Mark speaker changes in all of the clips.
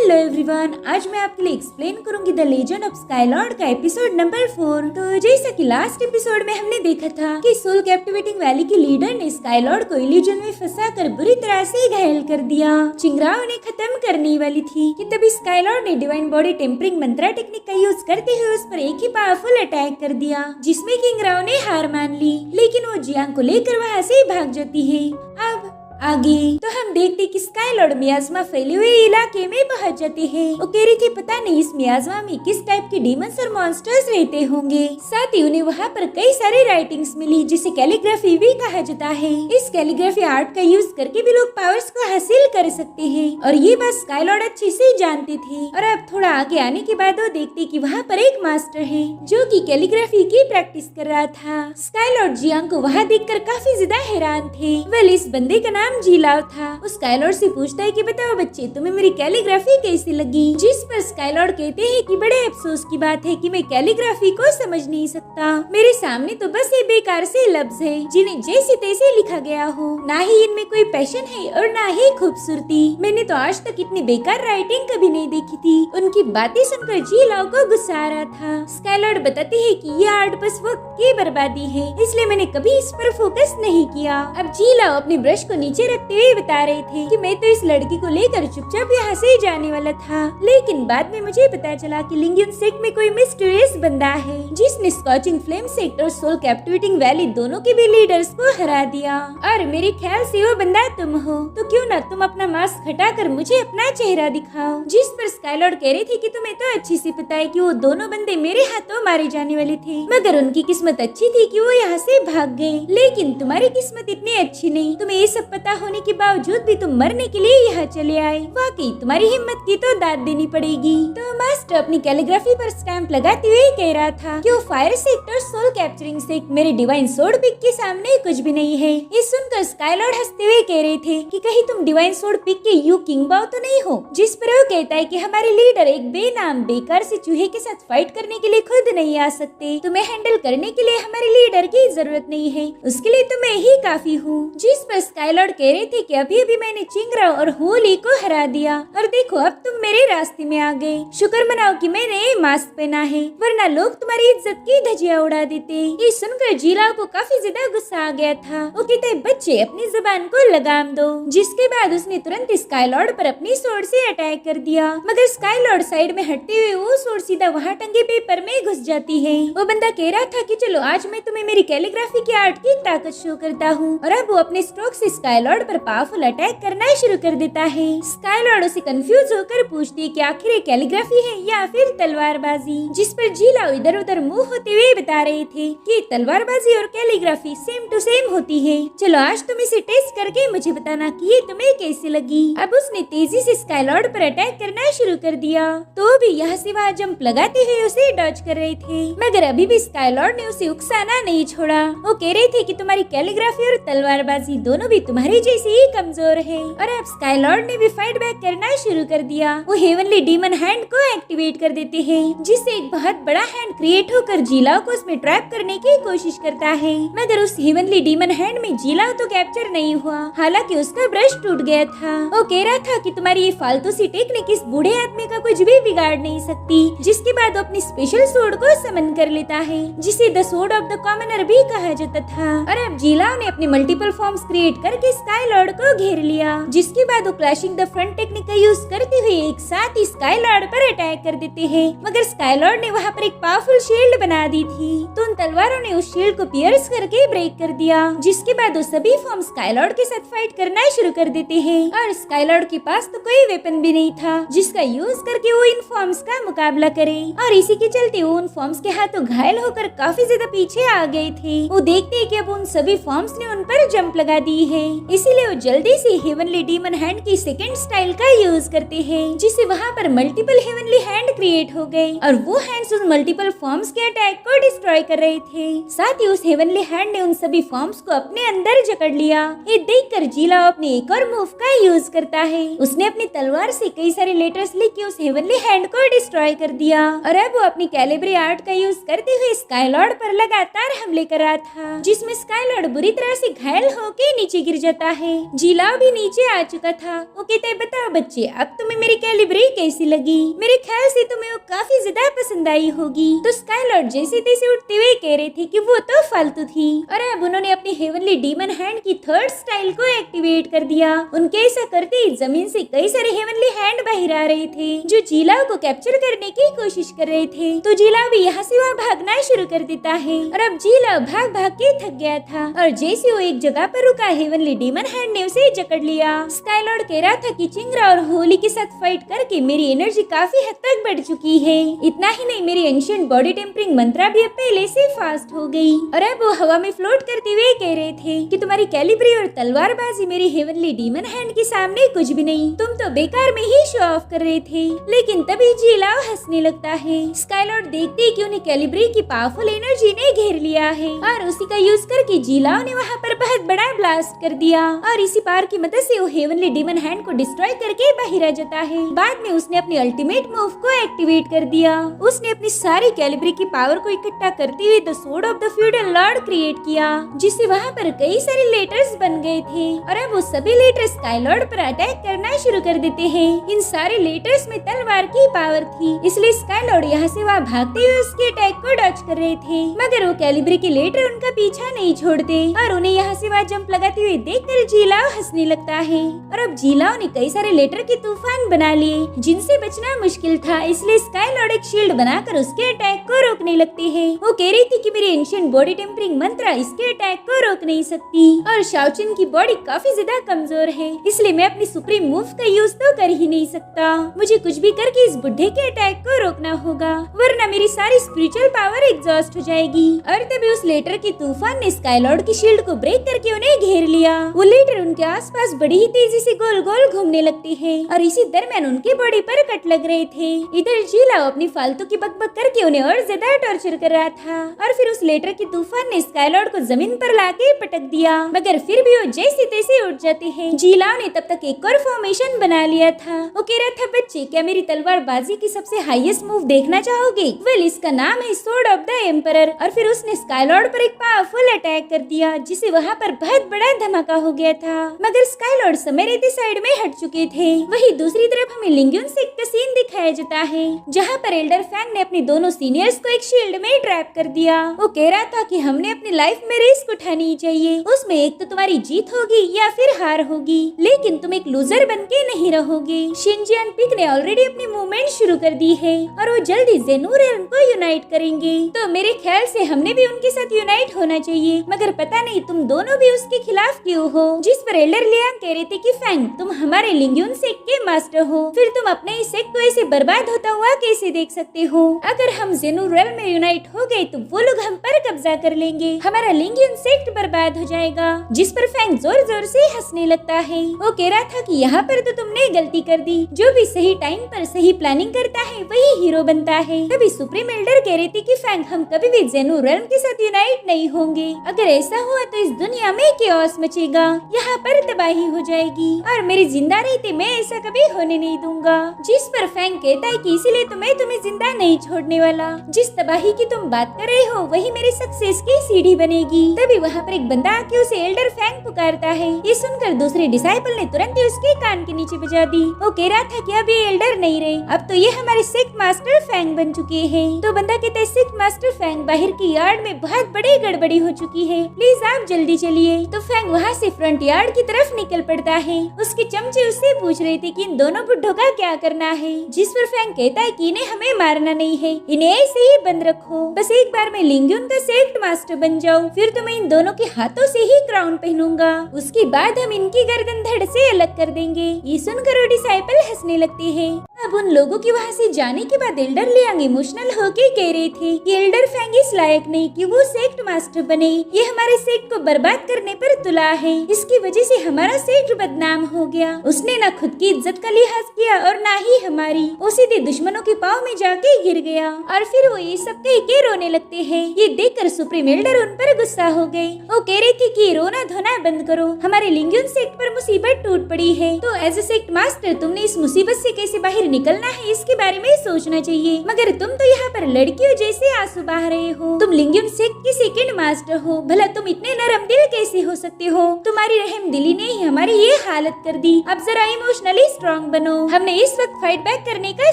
Speaker 1: Hello everyone, आज मैं आपके लिए एक्सप्लेन करूंगी द लेजेंड ऑफ स्काईलॉर्ड का एपिसोड नंबर 4। तो जैसा कि लास्ट एपिसोड में हमने देखा था कि सोल कैप्टिवेटिंग वैली के लीडर ने स्काईलॉर्ड को इल्यूजन में फंसाकर बुरी तरह से घायल कर दिया। चिंगराओ ने खत्म करने वाली थी कि तभी स्काईलॉर्ड ने डिवाइन बॉडी टेम्परिंग मंत्रा टेक्निक का यूज करते हुए उस पर एक ही पावरफुल अटैक कर दिया, जिसमें किंगराओ ने हार मान ली, लेकिन वो जियांग को लेकर वहाँ से भाग जाती है। अब आगे तो हम देखते कि स्काईलॉर्ड मियाज़मा फैले हुए इलाके में पहुंच जाते हैं। वो कह रही थी पता नहीं इस मियाज़मा में किस टाइप के डीमंस और मॉन्स्टर्स रहते होंगे। साथ ही उन्हें वहाँ पर कई सारी राइटिंग्स मिली जिसे कैलीग्राफी भी कहा जाता है। इस कैलीग्राफी आर्ट का यूज करके भी लोग पावर्स को हासिल कर सकते हैं और ये बात स्काईलॉर्ड अच्छे से जानते थे। और अब थोड़ा आगे आने के बाद वो देखते कि वहाँ पर एक मास्टर है जो कि कैलीग्राफी की प्रैक्टिस कर रहा था। स्काईलॉर्ड जियांग को वहाँ देखकर काफी ज्यादा हैरान थे। वेल इस बंदे का नाम जीलाओ था। उस स्काईलॉर्ड से पूछता है कि बताओ बच्चे तुम्हें मेरी कैलीग्राफी कैसी लगी, जिस पर स्काईलॉर्ड कहते हैं कि बड़े अफसोस की बात है कि मैं कैलीग्राफी को समझ नहीं सकता। मेरे सामने तो बस ये बेकार से लफ्ज है जिन्हें जैसे तैसे लिखा गया हो, ना ही इनमें कोई पैशन है और ना ही खूबसूरती। मैंने तो आज तक इतनी बेकार राइटिंग कभी नहीं देखी थी। उनकी बातें सुनकर जीलाओ को गुस्सा आ रहा था। स्काईलॉर्ड बताते हैं कि ये आर्ट बस वक्त की बर्बादी है, इसलिए मैंने कभी इस पर फोकस नहीं किया। अब जीलाओ अपने ब्रश को नीचे रखते हुए बता रहे थे कि मैं तो इस लड़की को लेकर चुपचाप यहाँ से जाने वाला था, लेकिन बाद में मुझे पता चला कि लिंगियन सेक्ट में कोई मिस्टीरियस बंदा है जिसने स्कॉचिंग फ्लेम सेक्ट और सोल कैप्टिवेटिंग वैली दोनों के भी लीडर्स को हरा दिया। और मेरे ख्याल से वो बंदा तुम हो, तो क्यों ना तुम अपना मास्क हटाकर मुझे अपना चेहरा दिखाओ। जिस पर स्काईलॉर्ड कह रही थी कि तुम्हें तो अच्छी से पता है कि वो दोनों बंदे मेरे हाथों मारे जाने वाले थे, मगर उनकी किस्मत अच्छी थी कि वो यहाँ से भाग गए, लेकिन तुम्हारी किस्मत इतनी अच्छी नहीं। तुम्हें ये सब पता होने के बावजूद भी तुम मरने के लिए यहाँ चले आए। वाकई तुम्हारी हिम्मत की तो दाद देनी पड़ेगी। तो मास्टर अपनी कैलीग्राफी पर स्टैंप लगाते हुए कह रहा था कि वो फायर सेक्ट और सोल कैप्चरिंग सेक्ट मेरे डिवाइन सोर्ड पिक के सामने कुछ भी नहीं है। ये सुनकर स्काईलॉर्ड हंसते हुए कह रहे थे कि कहीं तुम डिवाइन सोर्ड पिक के यू किंग बाओ तो नहीं हो। जिस पर वो कहता है कि हमारे लीडर एक बेनाम बेकार से चूहे के साथ फाइट करने के लिए खुद नहीं आ सकते। तुम्हें हैंडल करने के लिए हमारे लीडर की जरूरत नहीं है, उसके लिए तो मैं ही काफी हूँ। जिस पर स्काईलॉर्ड कह रहे थे कि अभी अभी मैंने चिंगराओ और होली को हरा दिया और देखो अब तुम मेरे रास्ते में आ गए। शुक्र मनाओ कि मैंने मास्क पहना है, वरना लोग तुम्हारी इज्जत की धज्जियां उड़ा देते। ये सुनकर जीलाओ को काफी ज्यादा गुस्सा आ गया था। वो कहते बच्चे अपनी जुबान को लगाम दो। जिसके बाद उसने तुरंत स्काईलॉर्ड पर अपनी सोर्ड से अटैक कर दिया, मगर स्काईलॉर्ड साइड में हटते हुए वो सोर्ड सीधा वहाँ टंगे पेपर में घुस जाती है। वो बंदा कह रहा था कि चलो आज मैं तुम्हें मेरी कैलीग्राफी की आर्ट की ताकत शो करता हूँ, और अब वो अपने स्ट्रोक से स्काईलॉर्ड पर पावरफुल अटैक करना शुरू कर देता है। स्काईलॉर्ड उसे कंफ्यूज होकर पूछती है कि आखिर ये कैलीग्राफी है या फिर तलवारबाजी। जिस पर जीलाओ इधर उधर मुंह होते हुए बता रहे थे कि तलवारबाजी और कैलीग्राफी सेम टू सेम होती है। चलो आज तुम इसे टेस्ट करके मुझे बताना कि ये तुम्हें कैसी लगी। अब उसने तेजी से स्काईलॉर्ड पर अटैक करना शुरू कर दिया, तो भी यहाँ से वहाँ जंप लगाते हुए उसे डॉज कर रहे थे, मगर अभी भी स्काईलॉर्ड ने उसे उकसाना नहीं छोड़ा। वो कह रहे थे कि तुम्हारी कैलीग्राफी और तलवारबाजी दोनों भी तुम्हारी जैसे ही कमजोर है। और अब स्काईलॉर्ड ने भी फाइट बैक करना शुरू कर दिया। वो हेवनली डीमन हैंड को एक्टिवेट कर देते हैं, जिससे एक बहुत बड़ा हैंड क्रिएट होकर जीलाओ को उसमें ट्रैप करने की कोशिश करता है, मगर उस हेवनली डीमन हैंड में जीलाओ तो कैप्चर नहीं हुआ, हालांकि उसका ब्रश टूट गया था। वो कह रहा था कि तुम्हारी ये फालतू सी टेक्निक इस बूढ़े आदमी का कुछ भी बिगाड़ नहीं सकती। जिसके बाद वो अपनी स्पेशल सोर्ड को समन कर लेता है, जिसे the sword of the commoner भी कहा जाता था। और अब जीलाओ ने अपने मल्टीपल फॉर्म्स क्रिएट करके स्काईलॉर्ड को घेर लिया, जिसके बाद वो क्लैशिंग द फ्रंट टेक्निक का यूज करते हुए एक साथ ही स्काईलॉर्ड पर अटैक कर देते हैं, मगर स्काईलॉर्ड ने वहाँ पर एक पावरफुल शील्ड बना दी थी, तो उन तलवारों ने उस शील्ड को पियर्स करके ब्रेक कर दिया। जिसके बाद वो सभी फॉर्म स्काईलॉर्ड के साथ फाइट करना शुरू कर देते हैं, और स्काईलॉर्ड के पास तो कोई वेपन भी नहीं था जिसका यूज करके वो इन फॉर्म्स का मुकाबला करे, और इसी के चलते वो उन फॉर्म्स के हाथों घायल होकर काफी ज्यादा पीछे आ गए थे। वो देखते हैं कि अब उन सभी फॉर्म्स ने उन पर जंप लगा दी है, इसीलिए वो जल्दी से हेवनली डीमन हैंड की सेकंड स्टाइल का यूज करते हैं, जिससे वहाँ पर मल्टीपल हेवनली हैंड क्रिएट हो गए, और वो हैंड्स उन मल्टीपल फॉर्म्स के अटैक को डिस्ट्रॉय कर रहे थे। साथ ही उस हेवनली हैंड ने उन सभी फॉर्म्स को अपने अंदर जकड़ लिया। ये देखकर जीलाओ अपने एक और मूव का यूज करता है। उसने अपनी तलवार से कई सारे लेटर्स लिख के उस हेवनली हैंड को डिस्ट्रॉय कर दिया, और अब वो अपनी कैलिब्री आर्ट का यूज करते हुए स्काईलॉर्ड पर लगातार हमले कर रहा था, जिसमें स्काईलॉर्ड बुरी तरह से घायल होकर नीचे गिर जाता जाता है। जिलाओ भी नीचे आ चुका था। वो कहता है, बताओ बच्चे, अब तुम्हें मेरी कैलिब्री कैसी लगी? मेरे ख्याल से तुम्हें वो काफी ज्यादा पसंद आई होगी। तो स्काईलॉर्ड जैसे तैसे उठते हुए कह रहे थे कि वो तो फालतू थी, और अब उन्होंने अपनी हेवनली डीमन हैंड की थर्ड स्टाइल को एक्टिवेट कर दिया। उनके ऐसा करते ही जमीन से कई सारे हेवनली हैंड बाहर आ रहे थे जो जिलाओ को कैप्चर करने की कोशिश कर रहे थे। तो जिलाओ भी यहाँ से वहाँ भागना शुरू कर देता है, और अब जिलाओ भाग भाग के थक गया था, और जैसे वो एक जगह पर रुका, हेवनली डीमन हैंड ने उसे जकड़ लिया। स्काईलॉर्ड कह रहा था कि चिंगरा और होली के साथ फाइट करके मेरी एनर्जी काफी हद तक बढ़ चुकी है। इतना ही नहीं, मेरी एंशिएंट बॉडी टेम्परिंग मंत्रा भी अब पहले से फास्ट हो गई। और अब वो हवा में फ्लोट करते हुए कह रहे थे कि तुम्हारी कैलिब्री और तलवारबाजी मेरी हेवनली डीमन हैंड के सामने कुछ भी नहीं, तुम तो बेकार में ही शो ऑफ कर रहे थे। लेकिन तभी जिलाओ हंसने लगता है। स्काईलॉर्ड देखते ही कि उन्हें कैलिब्री की पावरफुल एनर्जी ने घेर लिया है, और उसी का यूज करके जिलाओ ने वहाँ पर बहुत बड़ा ब्लास्ट कर दिया, और इसी पावर की मदद से वो हेवनली डीमन हैंड को डिस्ट्रॉय करके बाहर आ जाता है। बाद में उसने अपनी अल्टीमेट मूव को एक्टिवेट कर दिया। उसने अपनी सारी कैलिब्री की पावर को इकट्ठा करते हुए the sword of the feudal Lord create किया, जिससे वहाँ पर कई सारे लेटर्स बन गए थे, और अब वो सभी लेटर्स स्काईलॉर्ड पर अटैक करना शुरू कर देते हैं। इन सारे लेटर्स में तलवार की पावर थी, इसलिए स्काईलॉर्ड यहाँ से वहाँ भागते हुए उसके अटैक को डॉज कर रहे थे, मगर वो कैलिब्री के लेटर उनका पीछा नहीं छोड़ते, और उन्हें यहाँ से वहाँ जंप लगाते हुए देखकर जिलाओ हंसने लगता है। और अब जिलाओ ने कई सारे लेटर के तूफान बना लिए जिनसे बचना मुश्किल था, इसलिए स्काईलॉर्ड एक शील्ड बनाकर उसके अटैक को रोकने लगते हैं। वो कह रही थी कि मेरी एंशिएंट बॉडी टेम्परिंग मंत्रा इसके अटैक को रोक नहीं सकती, और शाओचिन की बॉडी काफी ज्यादा कमजोर है, इसलिए मैं अपनी सुप्रीम मूव का यूज तो कर ही नहीं सकता। मुझे कुछ भी करके इस बुढ़े के अटैक को रोकना होगा, वरना मेरी सारी स्पिरिचुअल पावर एग्जॉस्ट हो जाएगी। और तभी उस लेटर के तूफान ने स्काईलॉर्ड की शील्ड को ब्रेक करके उन्हें घेर लिया। वो लेटर उनके आसपास बड़ी ही तेजी से गोल गोल घूमने लगती है, और इसी दरमियान उनके बॉडी पर कट लग रहे थे। इधर जिलाओ अपनी फालतू की बकबक करके उन्हें और ज्यादा टॉर्चर कर रहा था, और फिर उस लेटर के तूफान ने स्काईलॉर्ड को जमीन पर लाके पटक दिया, मगर फिर भी वो जैसे तैसे उठ जाते हैं। जिलाओ ने तब तक एक और फॉर्मेशन बना लिया था। वो कह रहा था, बच्चे क्या मेरी तलवारबाजी की सबसे हाईएस्ट मूव देखना चाहोगे? वेल, इसका नाम है स्वॉर्ड ऑफ द एम्परर। और फिर उसने स्काईलॉर्ड पर एक पावरफुल अटैक कर दिया, जिससे वहाँ पर बहुत बड़ा धमाका हो गया था, मगर स्काईलॉर्ड समय रहते साइड में हट चुके थे। वही दूसरी तरफ हमें लिंग्यून सेक्ट का सीन दिखाया जाता है, जहाँ पर एल्डर फैंग ने अपने दोनों सीनियर्स को एक शील्ड में ट्रैप कर दिया। वो कह रहा था कि हमने अपनी लाइफ में रिस्क उठानी चाहिए, उसमें एक तो तुम्हारी जीत होगी या फिर हार होगी, लेकिन तुम एक लूजर बन के नहीं रहोगे। शिनजियान पिक ने ऑलरेडी अपनी मूवमेंट शुरू कर दी है, और वो जल्दी ज़ेनू रेल्म को यूनाइट करेंगे, तो मेरे ख्याल से हमने भी उनके साथ यूनाइट होना चाहिए। मगर पता नहीं तुम दोनों भी उसके खिलाफ क्यों हो? जिस पर एल्डर लियांग कह रहे थे कि फैंग, तुम हमारे लिंग्यून सेक्ट के मास्टर हो, फिर तुम अपने इस सेक्ट को ऐसे बर्बाद होता हुआ कैसे देख सकते हो? अगर हम ज़ेनू रेल्म में यूनाइट हो गए तो वो लोग हम पर कब्जा कर लेंगे, हमारा लिंग्यून सेक्ट बर्बाद हो जाएगा। जिस पर फैंग जोर जोर से हंसने लगता है। वो कह रहा था कि यहाँ पर तो तुमने गलती कर दी, जो भी सही टाइम पर सही प्लानिंग करता है वही हीरो बनता है। तभी सुप्रीम एल्डर कह रही थी कि फैंग, हम कभी भी ज़ेनू रेल्म के साथ यूनाइट नहीं होंगे। अगर ऐसा हुआ तो इस दुनिया में केओस मचेगा, यहाँ पर तबाही हो जाएगी, और मेरी जिंदा रहते मैं ऐसा कभी होने नहीं दूंगा। जिस पर फैंग कहता है कि इसीलिए तो मैं तुम्हें जिंदा नहीं छोड़ने वाला। जिस तबाही की तुम बात कर रहे हो वही मेरे सक्सेस की सीढ़ी बनेगी। तभी वहाँ पर एक बंदा आके उसे एल्डर फैंग पुकारता है। ये सुनकर दूसरे डिसाइपल ने तुरंत ही उसके कान के नीचे बजा दी। वो कह रहा था कि अब ये एल्डर नहीं रहे, अब तो ये हमारे सेक्ट मास्टर फैंग बन चुके हैं। तो बंदा कहता है, सेक्ट मास्टर फैंग, बाहर की यार्ड में बहुत बड़ी गड़बड़ी हो चुकी है, प्लीज आप जल्दी चलिए। तो फैंग वहाँ से फ्रंट यार्ड की तरफ निकल पड़ता है। उसके चमचे उससे पूछ रहे थे कि इन दोनों बुड्ढों का क्या करना है, जिस पर फैंग कहता है कि इन्हें हमें मारना नहीं है, इन्हें ऐसे ही बंद रखो, बस एक बार मैं लिंग्यून का सेक्ट मास्टर बन जाऊँ, फिर तो मैं इन दोनों के हाथों से ही क्राउन पहनूंगा, उसके बाद हम इनकी गर्दन धड़ से अलग कर देंगे। ये सुनकर वो डिसाइपल हंसने लगते हैं। अब उन लोगों के वहाँ से जाने के बाद एल्डर लियांग इमोशनल होके कह रहे थे कि एल्डर फैंग इस लायक नहीं कि वो सेक्ट मास्टर बने, ये हमारे सेक्ट को बर्बाद करने पर तुला है, इसकी वजह से हमारा सेक्ट बदनाम हो गया। उसने ना खुद की इज्जत का लिहाज किया और ना ही हमारी, वो सीधे दुश्मनों के पाँव में जाके गिर गया। और फिर वो ये सब कह के रोने लगते हैं। ये देखकर सुप्रीम एल्डर उन पर गुस्सा हो गए। वो कह रही थी कि रोना धोना बंद करो, हमारे लिंग्यून सेक्ट पर मुसीबत टूट पड़ी है, तो एज ए सेक्ट मास्टर तुमने इस मुसीबत से कैसे बाहर निकल निकलना है इसके बारे में सोचना चाहिए, मगर तुम तो यहाँ पर लड़कियों जैसे आंसू बहा रहे हो। तुम लिंगयुन सेक्ट की सेकंड मास्टर हो, भला तुम इतने नरम दिल कैसे हो सकते हो? तुम्हारी रहम दिली ने ही हमारी ये हालत कर दी। अब जरा इमोशनली स्ट्रॉन्ग बनो। हमने इस वक्त फाइट बैक करने का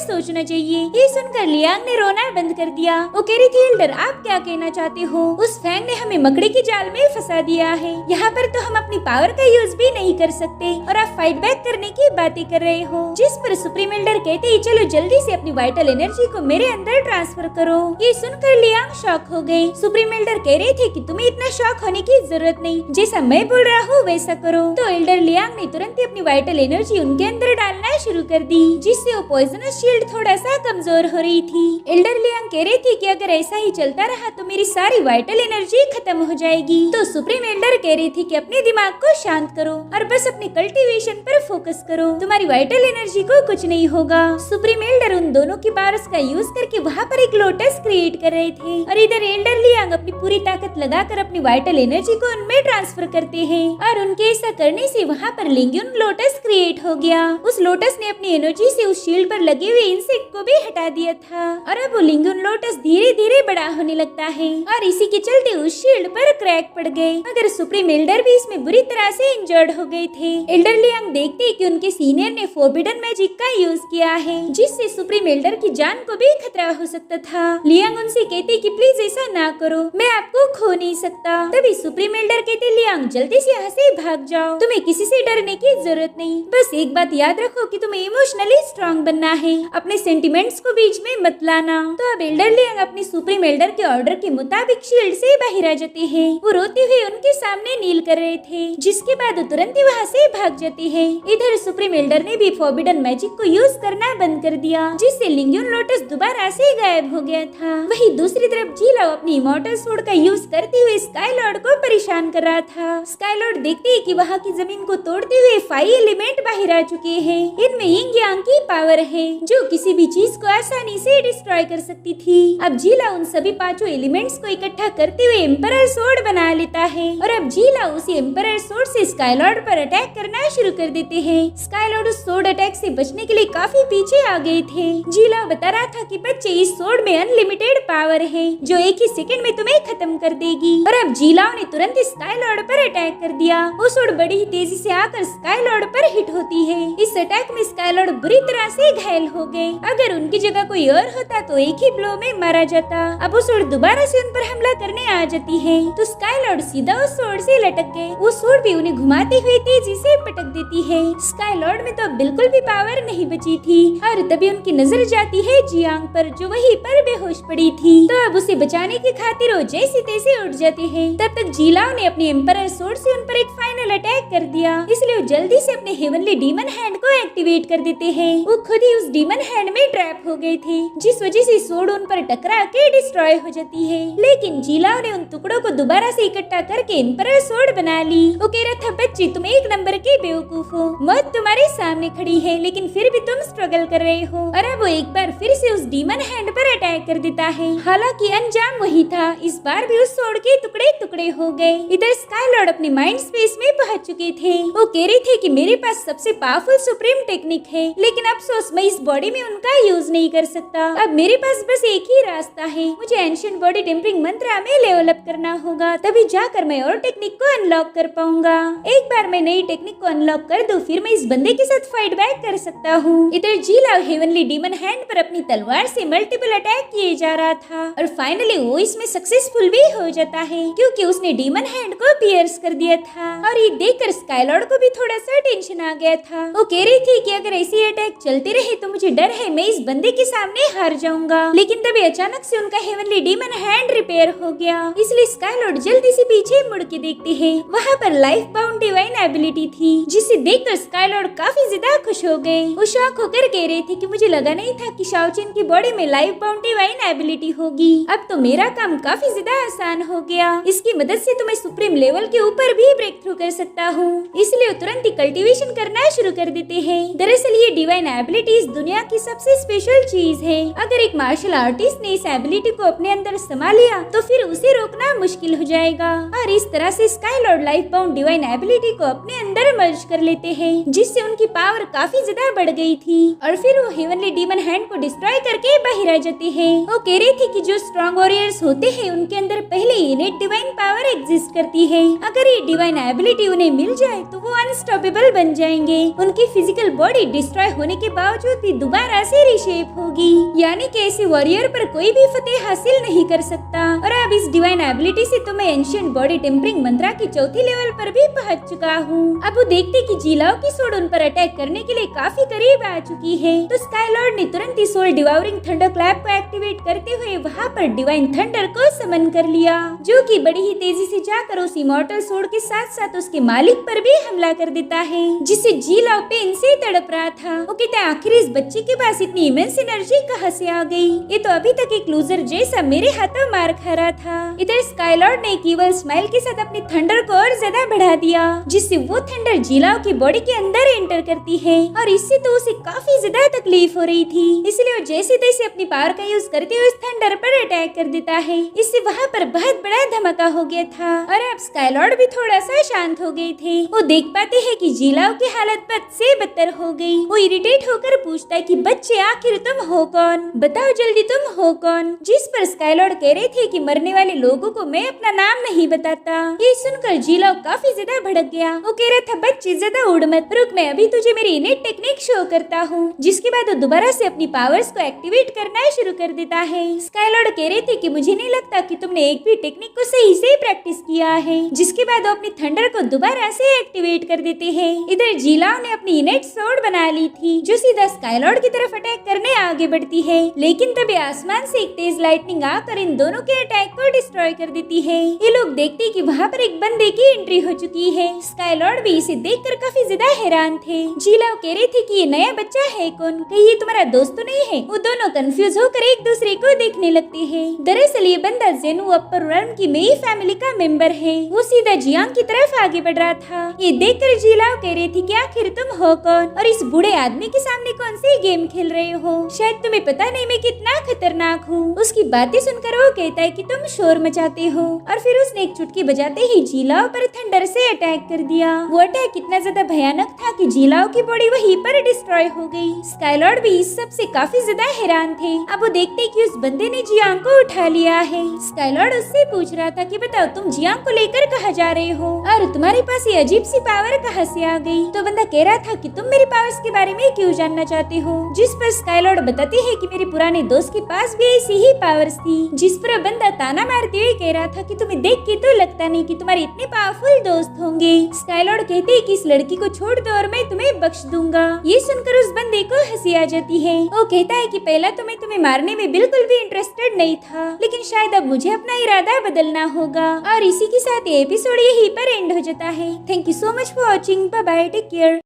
Speaker 1: सोचना चाहिए। ये सुनकर लियांग ने रोना बंद कर दिया। वो कह रही थी, एल्डर आप क्या कहना चाहते हो? उस फैंग ने हमें मकड़ी के जाल में फंसा दिया है। यहाँ पर तो हम अपनी पावर का यूज भी नहीं कर सकते और आप फाइट बैक करने की बातें कर रहे हो। जिस पर सुप्रीम एल्डर कहते ही चलो जल्दी से अपनी वाइटल एनर्जी को मेरे अंदर ट्रांसफर करो। ये सुनकर लियांग शॉक हो गई। सुप्रीम एल्डर कह रहे थे कि तुम्हें इतना शॉक होने की जरूरत नहीं, जैसा मैं बोल रहा हूँ वैसा करो। तो एल्डर लियांग ने तुरंत ही अपनी वाइटल एनर्जी उनके अंदर डालना शुरू कर दी, जिससे वो पॉइजनस शील्ड थोड़ा सा कमजोर हो रही थी। एल्डर लियांग कह रहे थे कि अगर ऐसा ही चलता रहा तो मेरी सारी वाइटल एनर्जी खत्म हो जाएगी। तो सुप्रीम एल्डर कह रही थी कि अपने दिमाग को शांत करो और बस अपने कल्टीवेशन पर फोकस करो, तुम्हारी वाइटल एनर्जी को कुछ नहीं होगा। सुप्रीम एल्डर उन दोनों की पावर्स का यूज करके वहाँ पर एक लोटस क्रिएट कर रहे थे और इधर एल्डर लियांग अपनी पूरी ताकत लगाकर अपनी वाइटल एनर्जी को उनमें ट्रांसफर करते हैं और उनके ऐसा करने से वहाँ पर लिंगयुन लोटस क्रिएट हो गया। उस लोटस ने अपनी एनर्जी से उस शील्ड पर लगे हुए इंसेक्ट को भी हटा दिया था और अब वो लिंगयुन लोटस धीरे धीरे बड़ा होने लगता है और इसी के चलते उस शील्ड पर क्रैक पड़ गए। मगर सुप्रीम एल्डर भी इसमें बुरी तरह से इंजर्ड हो गए थे। एल्डर लियांग देखते कि उनके सीनियर ने फोरबिडन मैजिक का यूज किया है, जिससे सुप्रीम एल्डर की जान को भी खतरा हो सकता था। लियांग उनसे कहते कि प्लीज ऐसा ना करो, मैं आपको खो नहीं सकता। तभी सुप्रीम एल्डर कहते, लियांग जल्दी से यहाँ से भाग जाओ, तुम्हें किसी से डरने की जरूरत नहीं। बस एक बात याद रखो कि तुम्हें इमोशनली स्ट्रॉन्ग बनना है, अपने सेंटिमेंट्स को बीच में मत लाना। तो अब एल्डर लियांग अपनी सुप्रीम एल्डर के ऑर्डर के मुताबिक शील्ड से बाहर आ जाते हैं। वो रोते हुए उनके सामने नील कर रहे थे, जिसके बाद तुरंत ही वहाँ से भाग जाते हैं। इधर सुप्रीम एल्डर ने भी फोरबिडन मैजिक को यूज करना बंद कर दिया, जिससे लिंगयुन लोटस दोबारा से गायब हो गया था। वहीं दूसरी तरफ जीलाओ अपनी इमॉर्टल स्वॉर्ड का यूज करते हुए स्काई लॉर्ड को परेशान कर रहा था। स्काई लॉर्ड देखते ही कि वहाँ की जमीन को तोड़ते हुए 5 एलिमेंट बाहर आ चुके हैं। इनमें यिंग यांग की पावर है, जो किसी भी चीज को आसानी से डिस्ट्रॉय कर सकती थी। अब जीला उन सभी 5 एलिमेंट्स को इकट्ठा करते हुए एम्परर स्वॉर्ड बना लेता है और अब जीला उसी एम्परर स्वॉर्ड से स्काई लॉर्ड पर अटैक करना शुरू कर देते हैं। स्काई लॉर्ड उस स्वॉर्ड अटैक से बचने के लिए काफी पीछे आ गए थे। जीला बता रहा था कि बच्चे इस स्वॉर्ड में अनलिमिटेड पावर है, जो एक ही सेकंड में तुम्हें खत्म कर देगी। और अब जीलाओ ने तुरंत स्काई लॉर्ड पर अटैक कर दिया। वो स्वॉर्ड बड़ी ही तेजी से आकर स्काई लॉर्ड पर हिट होती है। इस अटैक में स्काई लॉर्ड बुरी तरह से घायल हो गए। अगर उनकी जगह कोई और होता तो एक ही ब्लो में मारा जाता। अब वो स्वॉर्ड दोबारा से उन पर हमला करने आ जाती है, तो स्काई लॉर्ड सीधा उस स्वॉर्ड से लटक गए। वो स्वॉर्ड भी उन्हें घुमाते हुए तेजी से पटक देती है। स्काई लॉर्ड में तो बिल्कुल भी पावर नहीं बची थी और तभी उनकी नजर जाती है जियांग पर, जो वहीं पर बेहोश पड़ी थी। तो अब उसे बचाने की खातिर वो जैसे तैसे उठ जाते हैं। तब तक जीलाओ ने अपने एम्परर स्वॉर्ड से उन पर एक फाइनल अटैक कर दिया, इसलिए वो जल्दी से अपने हेवनली डीमन हैंड को एक्टिवेट कर देते हैं। वो खुद ही उस डीमन हैंड में ट्रैप हो गए थे, जिस वजह से स्वॉर्ड उन पर टकरा के डिस्ट्रॉय हो जाती है। लेकिन जीलाओ ने उन टुकड़ों को दोबारा से इकट्ठा करके एम्परर स्वॉर्ड बना ली। वो कह रहा था, बच्चे तुम एक नंबर के बेवकूफ हो, मौत तुम्हारे सामने खड़ी है लेकिन फिर भी तुम स्ट्रगल कर रहे हो। और अब वो एक बार फिर से उस डीमन हैंड पर अटैक कर देता है। हालांकि अंजाम वही था, इस बार भी उस स्वॉर्ड के टुकड़े टुकड़े हो गए। इधर स्काई लॉर्ड अपने माइंड स्पेस में पहुंच चुके थे। वो कह रहे थे कि मेरे पास सबसे पावरफुल सुप्रीम टेक्निक है, लेकिन अफसोस मैं इस बॉडी में उनका यूज नहीं कर सकता। अब मेरे पास बस एक ही रास्ता है, मुझे एंशिएंट बॉडी टेम्परिंग मंत्रा में लेवल अप करना होगा, तभी जाकर मैं और टेक्निक को अनलॉक कर पाऊंगा। एक बार मैं नई टेक्निक को अनलॉक कर दूं, फिर मैं इस बंदे के साथ फाइट बैक कर सकता हूँ। इधर जीला हेवनली डीमन हैंड पर अपनी तलवार से मल्टीपल अटैक किए जा रहा था और फाइनली वो इसमें सक्सेसफुल भी हो जाता है, क्योंकि उसने डीमन हैंड को पियर्स कर दिया था। और ये देखकर स्काई लॉर्ड को भी थोड़ा सा टेंशन आ गया था। वो कह रही थी कि अगर ऐसे अटैक चलते रहे तो मुझे डर है मैं इस बंदे के सामने हार जाऊंगा। लेकिन तभी अचानक से उनका हेवनली डीमन हैंड रिपेयर हो गया, इसलिए स्काई लॉर्ड जल्दी से पीछे मुड़ के देखते हैं। वहाँ पर लाइफ बाउंड डिवाइन एबिलिटी थी, जिसे देखकर स्काई लॉर्ड काफी ज्यादा खुश हो गए। वो शॉक होकर कह रहे थे कि मुझे लगा नहीं था कि शाओचिन की बॉडी में लाइफ बाउंड डिवाइन एबिलिटी होगी। अब तो मेरा काम काफी ज्यादा आसान हो गया, इसकी मदद से तो मैं सुप्रीम लेवल के ऊपर भी ब्रेक थ्रू कर सकता हूँ। इसलिए तुरंत ही कल्टीवेशन करना शुरू कर देते हैं। दरअसल ये डिवाइन एबिलिटी इस दुनिया की सबसे स्पेशल चीज है। अगर एक मार्शल आर्टिस्ट ने इस एबिलिटी को अपने अंदर समा लिया तो फिर उसे रोकना मुश्किल हो जाएगा। और इस तरह से sky Lord life bound divine ability को अपने अंदर मर्ज कर लेते हैं, जिससे उनकी पावर काफी ज्यादा बढ़ गई थी। और फिर वो हेवनली डीमन हैंड को डिस्ट्रॉय करके बाहर आ जाते हैं। वो कह रही थी कि जो स्ट्रॉन्ग वॉरियर्स होते हैं उनके अंदर पहले इनेट डिवाइन पावर एग्जिस्ट करती है। अगर ये डिवाइन एबिलिटी उन्हें मिल जाए तो वो अनस्टॉपेबल बन जाएंगे। उनकी फिजिकल बॉडी डिस्ट्रॉय होने के बावजूद भी दोबारा से रिशेप होगी, यानी कि ऐसे वॉरियर पर कोई भी फतेह हासिल नहीं कर सकता। और अब इस डिवाइन एबिलिटी से तो मैं एंशिएंट बॉडी टेम्परिंग मंत्रा की चौथी लेवल पर भी पहुंच चुका हूँ। अब वो देखते कि जीलाओ की सोड उन पर अटैक करने के लिए काफी करीब आ चुकी है, तो स्काई लॉर्ड ने तुरंत ही सोल डिवाउरिंग थंडर क्लैप को एक्टिवेट करते हुए वहाँ पर डिवाइन थंडर को समन कर लिया, जो कि बड़ी ही तेजी से जाकर उस इमॉर्टल सोड के साथ साथ उसके मालिक पर भी हमला कर देता है, जिससे जीलाओ पेन से तड़प रहा था। वो कहता है आखिर इस बच्चे के पास इतनी इमेंस एनर्जी कहाँ से आ गई? ये तो अभी तक एक लूजर जैसा मेरे हाथों मार खा रहा था। इधर स्काई लॉर्ड ने एक ईवल स्माइल के साथ अपनी थंडर को और ज्यादा बढ़ा दिया, जिससे वो थंडर जीलाओ की बॉडी के अंदर एंटर करती है। और इससे तो उसे काफी ज्यादा तकलीफ हो रही थी, इसलिए वो जैसे तैसे अपनी पावर का यूज करते हुए उस थंडर पर अटैक कर देता है। इससे वहाँ पर बहुत बड़ा धमाका हो गया था और अब स्काई लॉर्ड भी थोड़ा सा शांत हो गए थे। वो देख पाते हैं कि जीलाओ की हालत बद से बदतर हो गई। वो इरिटेट होकर पूछता है कि बच्चे आखिर तुम हो कौन? बताओ जल्दी तुम हो कौन? जिस पर स्काई लॉर्ड कह रहे थे कि मरने वाले लोगों को मैं अपना नाम नहीं बताता। ये सुनकर जीलाओ काफी ज्यादा भड़क गया। वो कह रहा था बच्चे ज्यादा उड़ मत, रुक मैं अभी तुझे मेरी इनेट टेक्निक शो करता हूँ। जिसके बाद वो दोबारा से अपनी पावर्स को एक्टिवेट करना शुरू कर देता है। स्काई लॉर्ड कह रहे थे कि मुझे नहीं लगता कि तुमने एक भी टेक्निक को सही से प्रैक्टिस किया है। जिसके बाद वो अपनी थंडर को दोबारा से एक्टिवेट कर देते हैं। इधर जीलाओ ने अपनी इनेट सोड बना ली थी, जो सीधा स्काई लॉर्ड की तरफ अटैक करने आगे बढ़ती है, लेकिन तभी आसमान से एक तेज लाइटनिंग आकर इन दोनों के अटैक को डिस्ट्रॉय कर देती है। ये लोग देखते कि वहाँ पर एक बंदे की एंट्री हो चुकी है। स्काई लॉर्ड भी इसे देखकर काफी ज्यादा हैरान थे। जीलाओ कह रहे थे कि ये नया बच्चा है कौन, कहीं ये तुम्हारा दोस्त तो नहीं है? वो दोनों कंफ्यूज होकर एक दूसरे को देखने लगते हैं। दरअसल ये बंदा जेनु अपर वर्ल्ड की मेई फैमिली का मेंबर है। वो सीधा जियांग की तरफ आगे बढ़ रहा था। ये देखकर जीलाओ कह रहे थे कि आखिर तुम हो कौन और इस बूढ़े आदमी के सामने कौन सी गेम खेल रहे हो? शायद तुम्हें पता नहीं मैं कितना खतरनाक हूँ। उसकी बातें सुनकर वो कहता है कि तुम शोर मचाते हो, और फिर उसने एक चुटकी बजाते ही जीलाओ पर थंडर से अटैक कर दिया। वो अटैक इतना ज्यादा भयानक था कि जीलाओ की बॉडी वहीं पर डिस्ट्रॉय हो गई। स्काई लॉर्ड भी इस सब से काफी ज्यादा हैरान थे। अब वो देखते कि उस बंदे ने जियांग को उठा लिया है। स्काई लॉर्ड उससे पूछ रहा था कि बताओ तुम जियांग को लेकर कहाँ जा रहे हो और तुम्हारे पास ये अजीब सी पावर कहाँ से आ गई? तो बंदा कह रहा था कि तुम मेरी पावर्स के बारे में क्यों जानना चाहते हो? जिस पर स्काई लॉर्ड बताते हैं कि मेरे पुराने दोस्त के पास भी ऐसी ही पावर्स थी। जिस पर बंदा ताना मारते हुए कह रहा था कि तुम्हें देख के तो लगता नहीं कि तुम्हारे इतने पावरफुल दोस्त होंगे। स्काई लॉर्ड कहते हैं कि इस लड़की को छोड़ दो और मैं तुम्हें बख्श दूंगा। ये सुनकर उस बंदे को हंसी आ जाती है। वो कहता है कि पहला तो मैं तुम्हें मारने में बिल्कुल भी इंटरेस्टेड नहीं था, लेकिन शायद अब मुझे अपना इरादा बदलना होगा। और इसी के साथ ये एपिसोड यहीं पर एंड हो जाता है। Thank you so much for watching. Bye bye, take care.